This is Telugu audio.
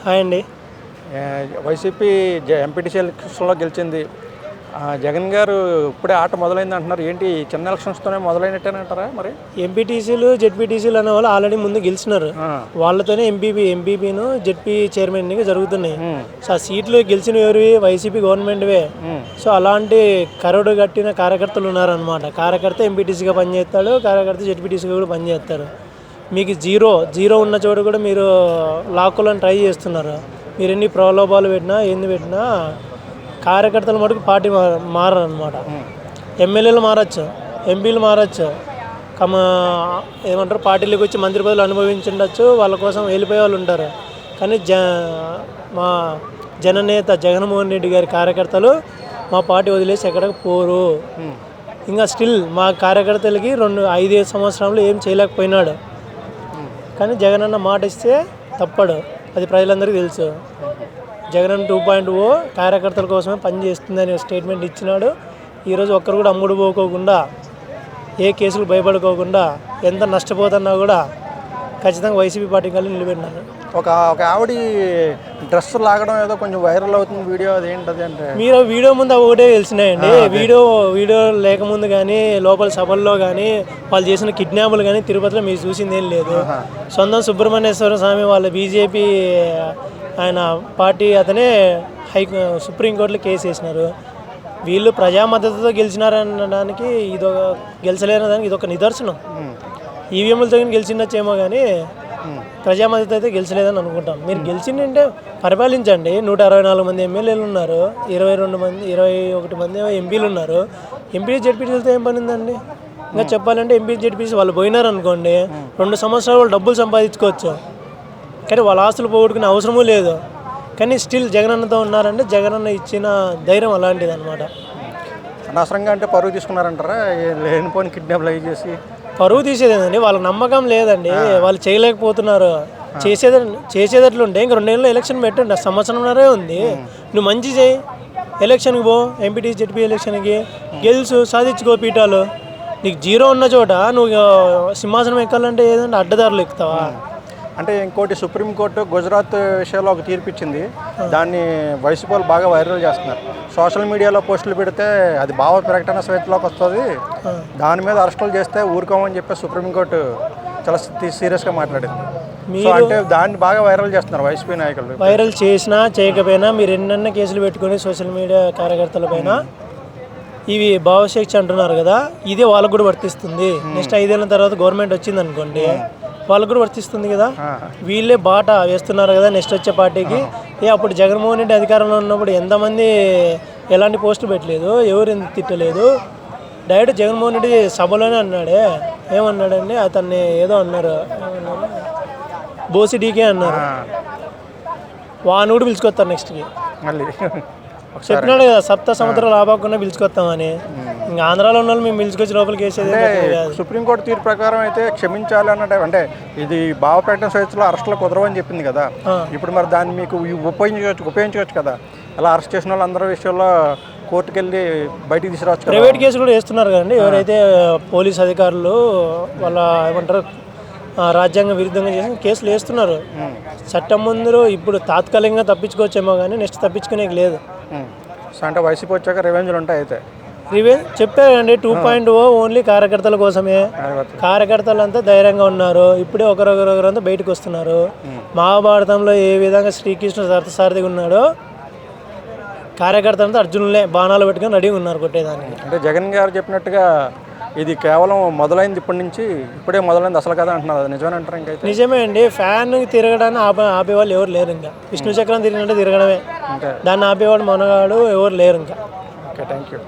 హాయ్ అండి. వైసీపీ ఎంపీటీసీ ఎలక్షన్లో గెలిచింది. జగన్ గారు ఇప్పుడే ఆట మొదలైంది అంటున్నారు. ఏంటి చిన్న ఎలక్షన్స్తోనే మొదలైనట్టేనంటారా? మరి ఎంపీటీసీలు జెడ్పీటీసీలు అనే వాళ్ళు ఆల్రెడీ ముందు గెలిచినారు. వాళ్ళతోనే ఎంపీపీను జెడ్పీ చైర్మన్గా జరుగుతున్నాయి. సో ఆ సీట్లు గెలిచిన ఎవరివి? వైసీపీ గవర్నమెంట్వే. సో అలాంటి కరుడు కట్టిన కార్యకర్తలు ఉన్నారనమాట. కార్యకర్త ఎంపీటీసీగా పనిచేస్తాడు, కార్యకర్త జెడ్పీటీసీగా కూడా పనిచేస్తారు. మీకు జీరో ఉన్న చోటు కూడా మీరు లాక్కోవాలని ట్రై చేస్తున్నారు. మీరు ఎన్ని ప్రలోభాలు పెట్టినా ఏంది పెట్టినా కార్యకర్తలు మటుకు పార్టీ మారనమాట. ఎమ్మెల్యేలు మారచ్చు, ఎంపీలు మారచ్చు, ఏమంటారు పార్టీలకు వచ్చి మంత్రి పదవులు అనుభవించుండొచ్చు, వాళ్ళ కోసం వెళ్ళిపోయే వాళ్ళు ఉంటారు. కానీ మా జననేత జగన్మోహన్ రెడ్డి గారి కార్యకర్తలు మా పార్టీ వదిలేసి ఎక్కడికి పోరు. ఇంకా స్టిల్ మా కార్యకర్తలకి 5 సంవత్సరాలు ఏం చేయలేకపోయినాడు. కానీ జగన్ అన్న మాట ఇస్తే తప్పడు, అది ప్రజలందరికీ తెలుసు. జగన్ 2.0 కార్యకర్తల కోసమే పనిచేస్తుందని స్టేట్మెంట్ ఇచ్చినాడు. ఈరోజు ఒక్కరు కూడా అమ్ముడు పోకోకుండా, ఏ కేసులు భయపడుకోకుండా, ఎంత నష్టపోతున్నా కూడా ఖచ్చితంగా వైసీపీ పార్టీ కలిసి నిలబెట్టినారు. ఒక ఆవిడ డ్రెస్ లాగడం ఏదో కొంచెం వైరల్ అవుతుంది వీడియో, అదేంటది అంటే మీరు వీడియో ముందు ఒకటే తెలిసినాయండి. వీడియో లేకముందు కానీ లోపల సభల్లో కానీ వాళ్ళు చేసిన కిడ్నాపులు కానీ తిరుపతిలో మీరు చూసింది ఏం లేదు. సొంతం సుబ్రహ్మణ్యేశ్వర స్వామి వాళ్ళ బీజేపీ ఆయన పార్టీ అతనే సుప్రీంకోర్టులో కేసు వేసినారు. వీళ్ళు ప్రజా మద్దతుతో గెలిచినారనడానికి గెలిచలేనదానికి ఇదొక నిదర్శనం. ఈవీఎంలతో గెలిచిండొచ్చేమో కానీ ప్రజా మద్దతు అయితే గెలిచలేదని అనుకుంటాం. మీరు గెలిచిందంటే పరిపాలించండి. 164 మంది ఎమ్మెల్యేలు ఉన్నారు, 21 మంది ఎంపీలు ఉన్నారు. ఎంపీ జెడ్పీటీలతో ఏం పని ఉందండి? ఇంకా చెప్పాలంటే ఎంపీ జెడ్పీసీ వాళ్ళు పోయినారు అనుకోండి, 2 సంవత్సరాలు వాళ్ళు డబ్బులు సంపాదించుకోవచ్చు, కానీ వాళ్ళ ఆస్తులు పోగొట్టుకునే అవసరమూ లేదు. కానీ స్టిల్ జగనన్నతో ఉన్నారంటే జగనన్న ఇచ్చిన ధైర్యం అలాంటిది అనమాట. అనవసరంగా అంటే పరువు తీసుకున్నారంటారా? లేనిపోని కిడ్నాప్లు అవి చేసి పరువు తీసేదేనండి, వాళ్ళ నమ్మకం లేదండి. వాళ్ళు చేయలేకపోతున్నారు. చేసేటట్లుంటే ఇంక 2 ఏళ్ళు ఎలక్షన్ పెట్టండి, సంవత్సరంన్నరే ఉంది. నువ్వు మంచి చేయి, ఎలక్షన్కి పో, ఎంపీటీ జెడ్పీ ఎలక్షన్కి గెలుసు, సాధించుకో పీఠాలు. నీకు జీరో ఉన్న చోట నువ్వు సింహాసనం ఎక్కాలంటే ఏదంటే అడ్డదారులు ఎక్కుతావా? అంటే ఇంకోటి, సుప్రీంకోర్టు గుజరాత్ విషయంలో ఒక తీర్పు ఇచ్చింది. దాన్ని వైసీపీ వాళ్ళు బాగా వైరల్ చేస్తున్నారు. సోషల్ మీడియాలో పోస్టులు పెడితే అది భావ ప్రకటన స్వేచ్ఛలోకి వస్తుంది, దాని మీద అరెస్టులు చేస్తే ఊరుకోమని చెప్పి సుప్రీంకోర్టు చాలా సీరియస్గా మాట్లాడింది. సో అంటే దాన్ని బాగా వైరల్ చేస్తున్నారు వైసీపీ నాయకులు. వైరల్ చేసినా చేయకపోయినా మీరు ఎన్నెన్న కేసులు పెట్టుకొని సోషల్ మీడియా కార్యకర్తల పైన ఇవి భావశిక్ష అంటున్నారు కదా, ఇదే వాళ్ళకు కూడా వర్తిస్తుంది. నెక్స్ట్ 5 ఏళ్ళ తర్వాత గవర్నమెంట్ వచ్చింది అనుకోండి, వాళ్ళకు కూడా వర్తిస్తుంది కదా. వీళ్ళే బాట వేస్తున్నారు కదా నెక్స్ట్ వచ్చే పార్టీకి. అప్పుడు జగన్మోహన్ రెడ్డి అధికారంలో ఉన్నప్పుడు ఎంతమంది ఎలాంటి పోస్టులు పెట్టలేదు, ఎవరు ఎందుకు తిట్టలేదు. డైరెక్ట్ జగన్మోహన్ రెడ్డి సభలోనే అన్నాడే, ఏమన్నాడండి అతన్ని ఏదో అన్నారు, బోసిడీకే అన్నారు. వాని కూడా పిలుచుకొస్తారు నెక్స్ట్కి. మళ్ళీ చెప్పినాడు కదా, 7 సంవత్సరాలు ఆపకుండా పిలుచుకొస్తామని. ఇంకా ఆంధ్రాలో ఉన్న వాళ్ళు మేము పిలుచుకొచ్చి లోపలికి వేసేది. సుప్రీంకోర్టు తీర్పు ప్రకారం అయితే క్షమించాలి అన్నట్టు, అంటే ఇది భావ ప్రకటన స్వేచ్ఛలో అరెస్టులు కుదరవని చెప్పింది కదా. ఇప్పుడు మరి దాన్ని మీకు ఉపయోగించవచ్చు కదా. అలా అరెస్ట్ చేసిన వాళ్ళు అందరి విషయంలో కోర్టుకు వెళ్ళి బయటికి తీసుకురావచ్చు. ప్రైవేట్ కేసు కూడా వేస్తున్నారు కదండి. ఎవరైతే పోలీస్ అధికారులు వాళ్ళ ఏమంటారు రాజ్యాంగ విరుద్ధంగా చేసిన కేసులు వేస్తున్నారు. చట్టం ముందు ఇప్పుడు తాత్కాలికంగా తప్పించుకోవచ్చేమో కానీ నెక్స్ట్ తప్పించుకునేకి లేదు. సో అంటే వైసీపీ వచ్చాక రివెంజ్లు ఉంటాయి. అయితే చెప్పారండి 2.0 ఓన్లీ కార్యకర్తల కోసమే. కార్యకర్తలంతా ధైర్యంగా ఉన్నారు. ఇప్పుడే ఒకరొకరంతా బయటకు వస్తున్నారు. మహాభారతంలో ఏ విధంగా శ్రీకృష్ణుడు రథసారథిగా ఉన్నాడో కార్యకర్తలంతా అర్జునులే బాణాలు పెట్టుకొని రెడీగా ఉన్నారు కొట్టేదానికి. అంటే జగన్ గారు చెప్పినట్టుగా ఇది కేవలం మొదలైంది ఇప్పటి నుంచి, ఇప్పుడే మొదలైంది అసలు కదా అంటున్నారు. అది నిజమే అంటారు? ఇంకా నిజమే అండి. ఫ్యాన్ తిరగడాన్ని ఆపేవాళ్ళు ఎవరు లేరు. ఇంకా విష్ణు చక్రం తిరిగినట్టే తిరగడమే, దాన్ని ఆపేవాడు మనగాడు ఎవరు లేరు ఇంకా. Okay, thank you.